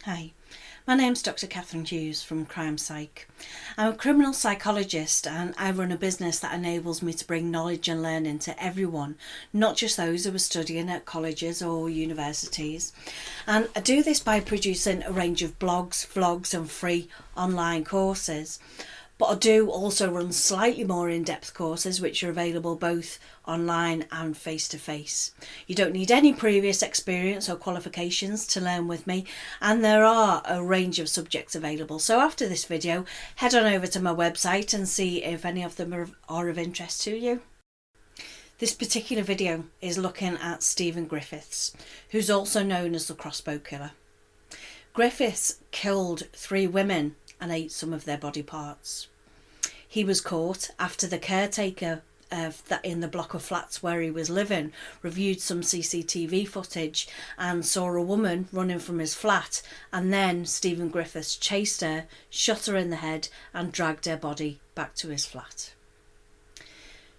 Hi, my name's Dr. Catherine Hughes from Crime Psych. I'm a criminal psychologist and I run a business that enables me to bring knowledge and learning to everyone, not just those who are studying at colleges or universities. And I do this by producing a range of blogs, vlogs and free online courses. But I do also run slightly more in-depth courses which are available both online and face-to-face. You don't need any previous experience or qualifications to learn with me, and there are a range of subjects available. So after this video, head on over to my website and see if any of them are of interest to you. This particular video is looking at Stephen Griffiths, who's also known as the Crossbow Killer. Griffiths killed 3 women and ate some of their body parts. He was caught after the caretaker in the block of flats where he was living reviewed some CCTV footage and saw a woman running from his flat, and then Stephen Griffiths chased her, shot her in the head and dragged her body back to his flat.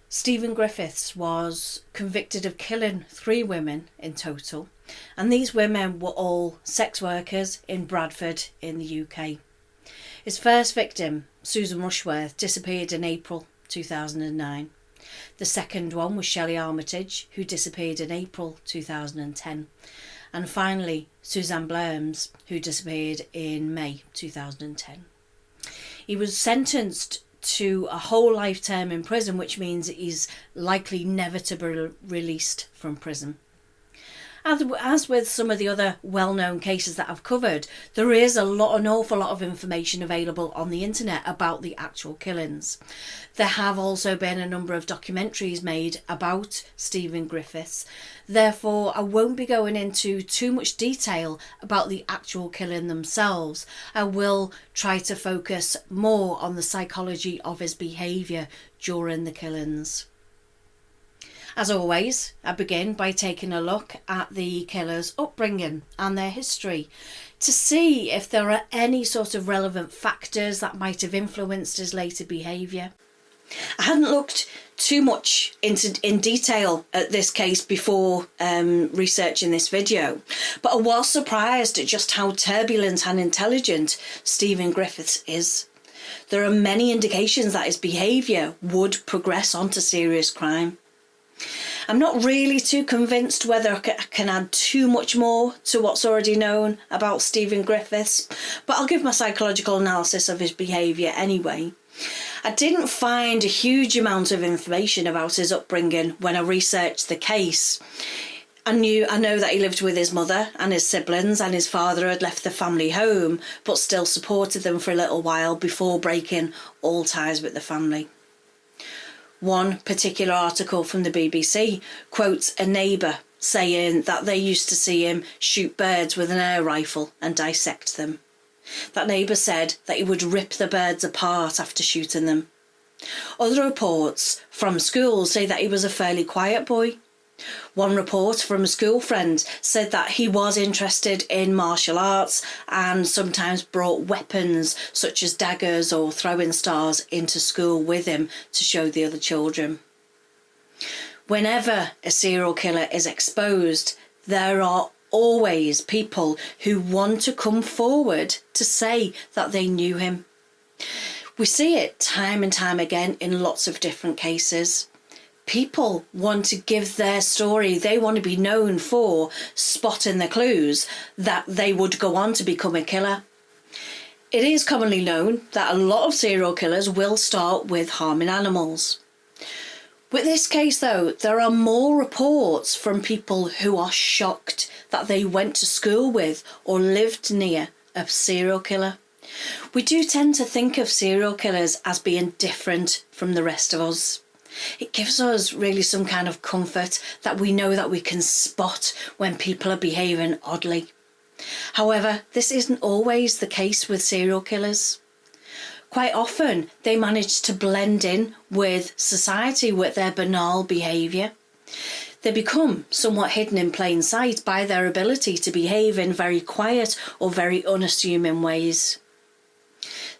Stephen Griffiths was convicted of killing 3 women in total, and these women were all sex workers in Bradford in the UK. His first victim, Susan Rushworth, disappeared in April 2009. The second one was Shelley Armitage, who disappeared in April 2010. And finally, Suzanne Blerms, who disappeared in May 2010. He was sentenced to a whole life term in prison, which means he's likely never to be released from prison. As with some of the other well-known cases that I've covered, there is an awful lot of information available on the internet about the actual killings. There have also been a number of documentaries made about Stephen Griffiths. Therefore, I won't be going into too much detail about the actual killing themselves. I will try to focus more on the psychology of his behaviour during the killings. As always, I begin by taking a look at the killer's upbringing and their history to see if there are any sort of relevant factors that might have influenced his later behaviour. I hadn't looked too much in detail at this case before researching this video, but I was surprised at just how turbulent and intelligent Stephen Griffiths is. There are many indications that his behaviour would progress onto serious crime. I'm not really too convinced whether I can add too much more to what's already known about Stephen Griffiths, but I'll give my psychological analysis of his behaviour anyway. I didn't find a huge amount of information about his upbringing when I researched the case. I know that he lived with his mother and his siblings, and his father had left the family home but still supported them for a little while before breaking all ties with the family. One particular article from the BBC quotes a neighbour saying that they used to see him shoot birds with an air rifle and dissect them. That neighbour said that he would rip the birds apart after shooting them. Other reports from school say that he was a fairly quiet boy. One report from a school friend said that he was interested in martial arts and sometimes brought weapons such as daggers or throwing stars into school with him to show the other children. Whenever a serial killer is exposed, there are always people who want to come forward to say that they knew him. We see it time and time again in lots of different cases. People want to give their story. They want to be known for spotting the clues that they would go on to become a killer. It is commonly known that a lot of serial killers will start with harming animals. With this case though, there are more reports from people who are shocked that they went to school with or lived near a serial killer. We do tend to think of serial killers as being different from the rest of us. It gives us really some kind of comfort that we know that we can spot when people are behaving oddly. However, this isn't always the case with serial killers. Quite often, they manage to blend in with society with their banal behaviour. They become somewhat hidden in plain sight by their ability to behave in very quiet or very unassuming ways.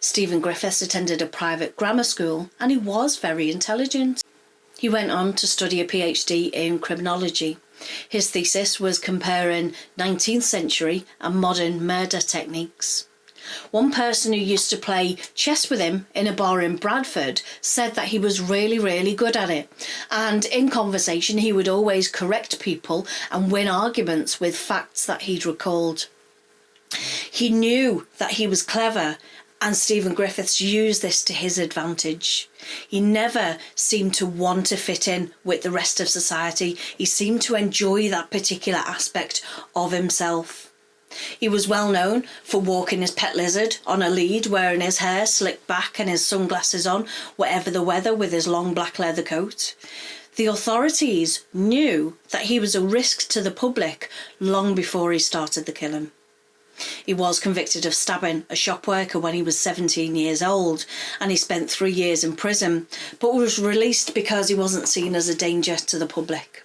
Stephen Griffiths attended a private grammar school and he was very intelligent. He went on to study a PhD in criminology His thesis was comparing 19th century and modern murder techniques. One person who used to play chess with him in a bar in Bradford said that he was really, really good at it. And in conversation, he would always correct people and win arguments with facts that he'd recalled. He knew that he was clever, and Stephen Griffiths used this to his advantage. He never seemed to want to fit in with the rest of society. He seemed to enjoy that particular aspect of himself. He was well known for walking his pet lizard on a lead, wearing his hair slicked back and his sunglasses on, whatever the weather, with his long black leather coat. The authorities knew that he was a risk to the public long before he started the killing. He was convicted of stabbing a shop worker when he was 17 years old, and he spent 3 years in prison, but was released because he wasn't seen as a danger to the public.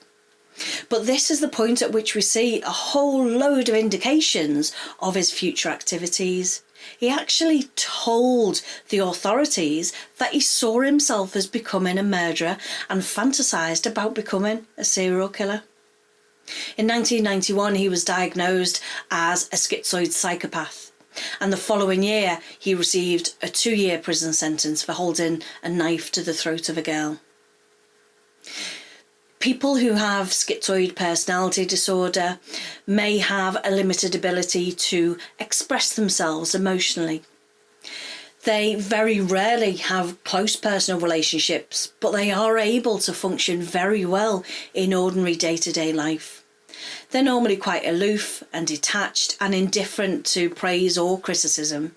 But this is the point at which we see a whole load of indications of his future activities. He actually told the authorities that he saw himself as becoming a murderer and fantasised about becoming a serial killer. In 1991, he was diagnosed as a schizoid psychopath, and the following year he received a 2-year prison sentence for holding a knife to the throat of a girl. People who have schizoid personality disorder may have a limited ability to express themselves emotionally. They very rarely have close personal relationships, but they are able to function very well in ordinary day-to-day life. They're normally quite aloof and detached and indifferent to praise or criticism.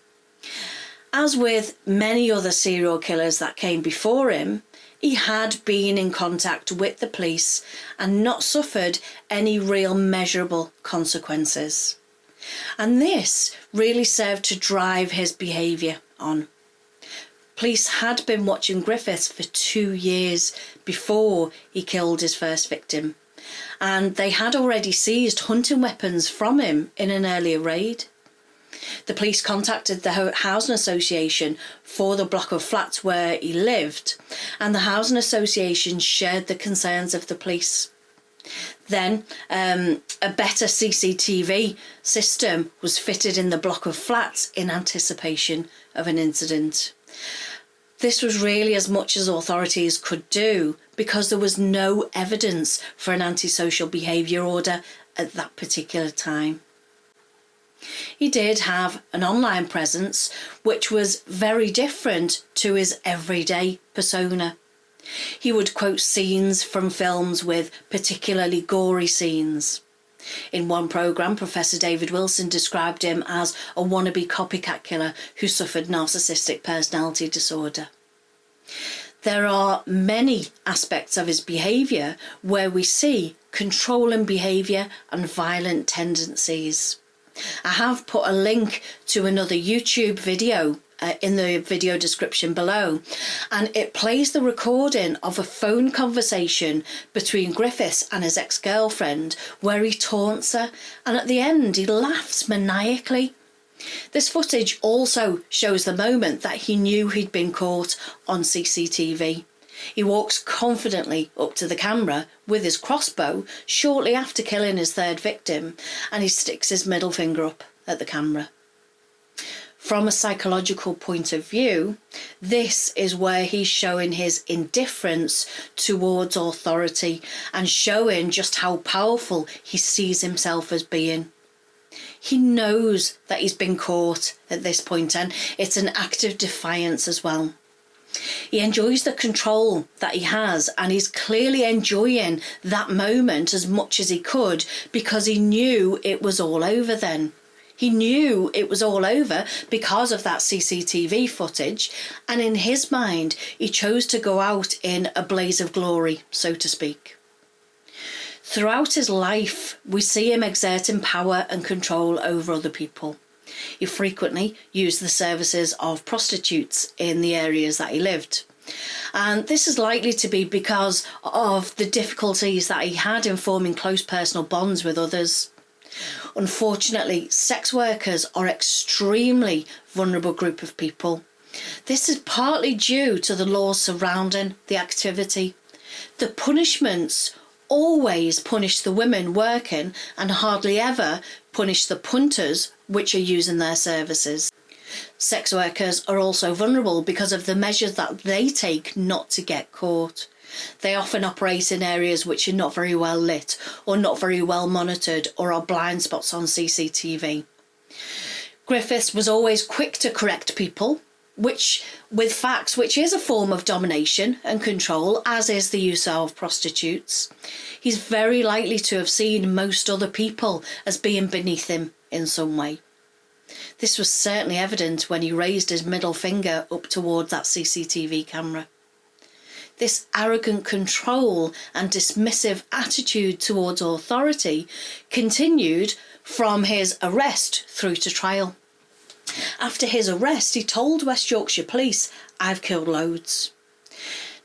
As with many other serial killers that came before him, he had been in contact with the police and not suffered any real measurable consequences. And this really served to drive his behaviour on. Police had been watching Griffiths for 2 years before he killed his first victim, and they had already seized hunting weapons from him in an earlier raid. The police contacted the housing association for the block of flats where he lived, and the housing association shared the concerns of the police. Then a better CCTV system was fitted in the block of flats in anticipation of an incident. This was really as much as authorities could do because there was no evidence for an antisocial behaviour order at that particular time. He did have an online presence which was very different to his everyday persona. He would quote scenes from films with particularly gory scenes. In one programme, Professor David Wilson described him as a wannabe copycat killer who suffered narcissistic personality disorder. There are many aspects of his behaviour where we see controlling behaviour and violent tendencies. I have put a link to another YouTube video in the video description below, and it plays the recording of a phone conversation between Griffiths and his ex-girlfriend where he taunts her, and at the end he laughs maniacally. This footage also shows the moment that he knew he'd been caught on CCTV. He walks confidently up to the camera with his crossbow shortly after killing his third victim, and he sticks his middle finger up at the camera. From a psychological point of view, this is where he's showing his indifference towards authority and showing just how powerful he sees himself as being. He knows that he's been caught at this point, and it's an act of defiance as well. He enjoys the control that he has, and he's clearly enjoying that moment as much as he could because he knew it was all over then. He knew it was all over because of that CCTV footage, and in his mind, he chose to go out in a blaze of glory, so to speak. Throughout his life, we see him exerting power and control over other people. He frequently used the services of prostitutes in the areas that he lived. And this is likely to be because of the difficulties that he had in forming close personal bonds with others. Unfortunately, sex workers are an extremely vulnerable group of people. This is partly due to the laws surrounding the activity. The punishments always punish the women working and hardly ever punish the punters which are using their services. Sex workers are also vulnerable because of the measures that they take not to get caught. They often operate in areas which are not very well lit or not very well monitored or are blind spots on CCTV. Griffiths was always quick to correct people, with facts, which is a form of domination and control, as is the use of prostitutes. He's very likely to have seen most other people as being beneath him in some way. This was certainly evident when he raised his middle finger up towards that CCTV camera. This arrogant control and dismissive attitude towards authority continued from his arrest through to trial. After his arrest, he told West Yorkshire Police, "I've killed loads."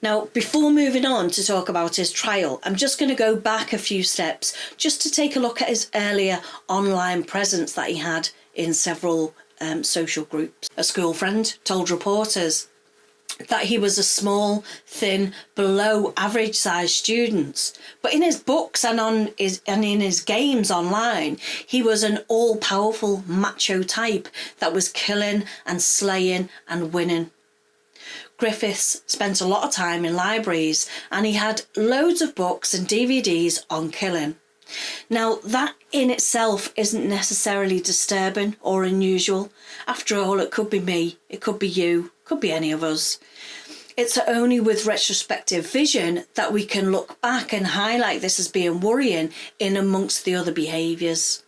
Now, before moving on to talk about his trial, I'm just going to go back a few steps just to take a look at his earlier online presence that he had in several social groups. A school friend told reporters that he was a small, thin, below average sized student. But in his books and in his games online, he was an all-powerful macho type that was killing and slaying and winning. Griffiths spent a lot of time in libraries and he had loads of books and DVDs on killing. Now, that in itself isn't necessarily disturbing or unusual. After all, it could be me, it could be you, it could be any of us. It's only with retrospective vision that we can look back and highlight this as being worrying in amongst the other behaviours.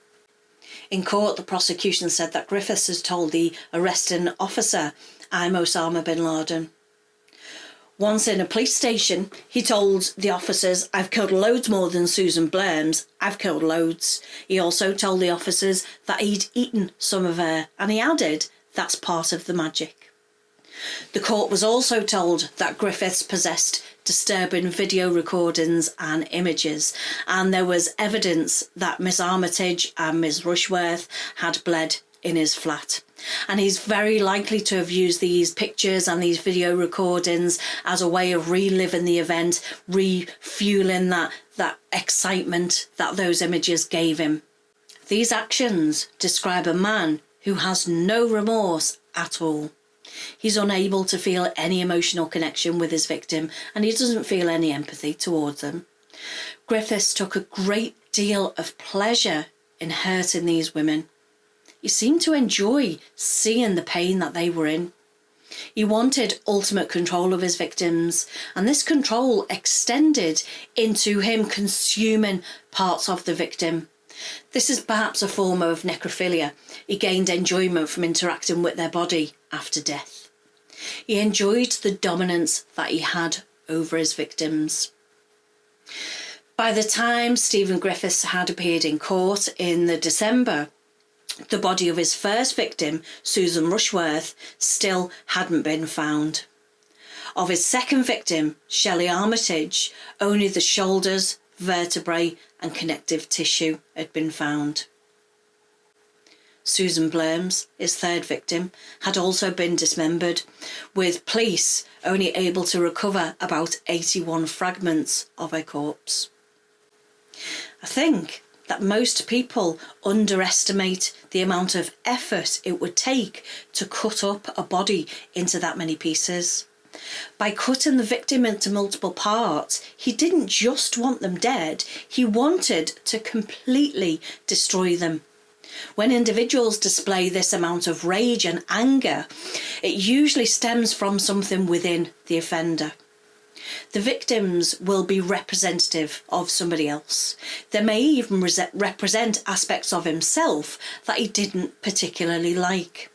In court, the prosecution said that Griffiths has told the arresting officer, "I'm Osama bin Laden." Once in a police station, he told the officers, "I've killed loads more than Susan Blerms. I've killed loads." He also told the officers that he'd eaten some of her, and he added, "That's part of the magic." The court was also told that Griffiths possessed disturbing video recordings and images, and there was evidence that Miss Armitage and Miss Rushworth had bled in his flat. And he's very likely to have used these pictures and these video recordings as a way of reliving the event, refueling that excitement that those images gave him. These actions describe a man who has no remorse at all. He's unable to feel any emotional connection with his victim and he doesn't feel any empathy towards them. Griffiths took a great deal of pleasure in hurting these women. He seemed to enjoy seeing the pain that they were in. He wanted ultimate control of his victims, and this control extended into him consuming parts of the victim. This is perhaps a form of necrophilia. He gained enjoyment from interacting with their body after death. He enjoyed the dominance that he had over his victims. By the time Stephen Griffiths had appeared in court in the December, the body of his first victim, Susan Rushworth, still hadn't been found. Of his second victim, Shelley Armitage, only the shoulders, vertebrae and connective tissue had been found. Susan Blerms, his third victim, had also been dismembered, with police only able to recover about 81 fragments of her corpse. I think that most people underestimate the amount of effort it would take to cut up a body into that many pieces. By cutting the victim into multiple parts, he didn't just want them dead, he wanted to completely destroy them. When individuals display this amount of rage and anger, it usually stems from something within the offender. The victims will be representative of somebody else. They may even represent aspects of himself that he didn't particularly like.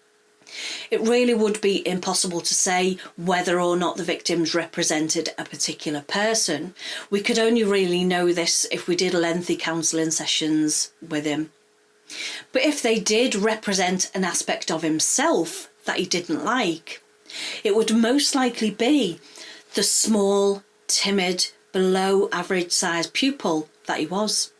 It really would be impossible to say whether or not the victims represented a particular person. We could only really know this if we did lengthy counselling sessions with him. But if they did represent an aspect of himself that he didn't like, it would most likely be the small, timid, below average sized pupil that he was.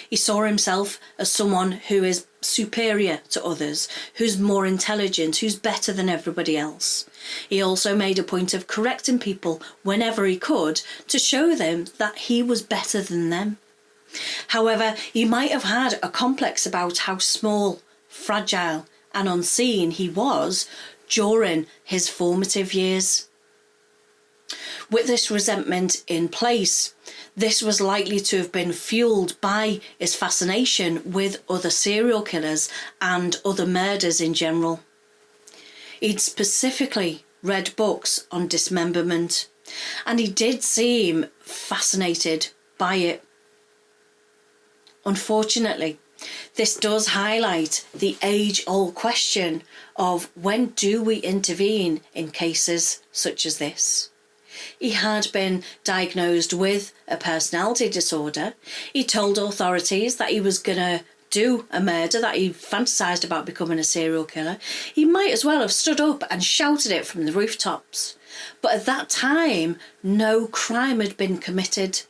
He saw himself as someone who is superior to others, who's more intelligent, who's better than everybody else. He also made a point of correcting people whenever he could to show them that he was better than them. However, he might have had a complex about how small, fragile and unseen he was during his formative years. With this resentment in place, this was likely to have been fueled by his fascination with other serial killers and other murders in general. He'd specifically read books on dismemberment, and he did seem fascinated by it. Unfortunately, this does highlight the age-old question of when do we intervene in cases such as this. He had been diagnosed with a personality disorder. He told authorities that he was going to do a murder, that he fantasised about becoming a serial killer. He might as well have stood up and shouted it from the rooftops. But at that time, no crime had been committed.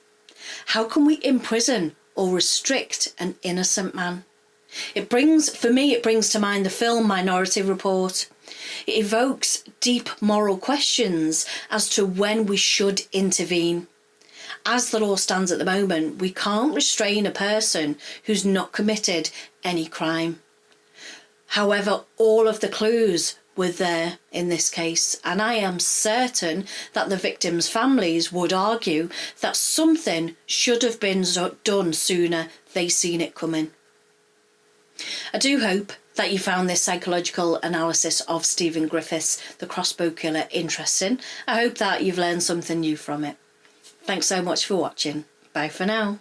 How can we imprison or restrict an innocent man? It brings to mind the film Minority Report. It evokes deep moral questions as to when we should intervene. As the law stands at the moment, we can't restrain a person who's not committed any crime. However, all of the clues were there in this case, and I am certain that the victims' families would argue that something should have been done sooner. They seen it coming. I do hope that you found this psychological analysis of Stephen Griffiths, the Crossbow Killer, interesting. I hope that you've learned something new from it. Thanks so much for watching. Bye for now.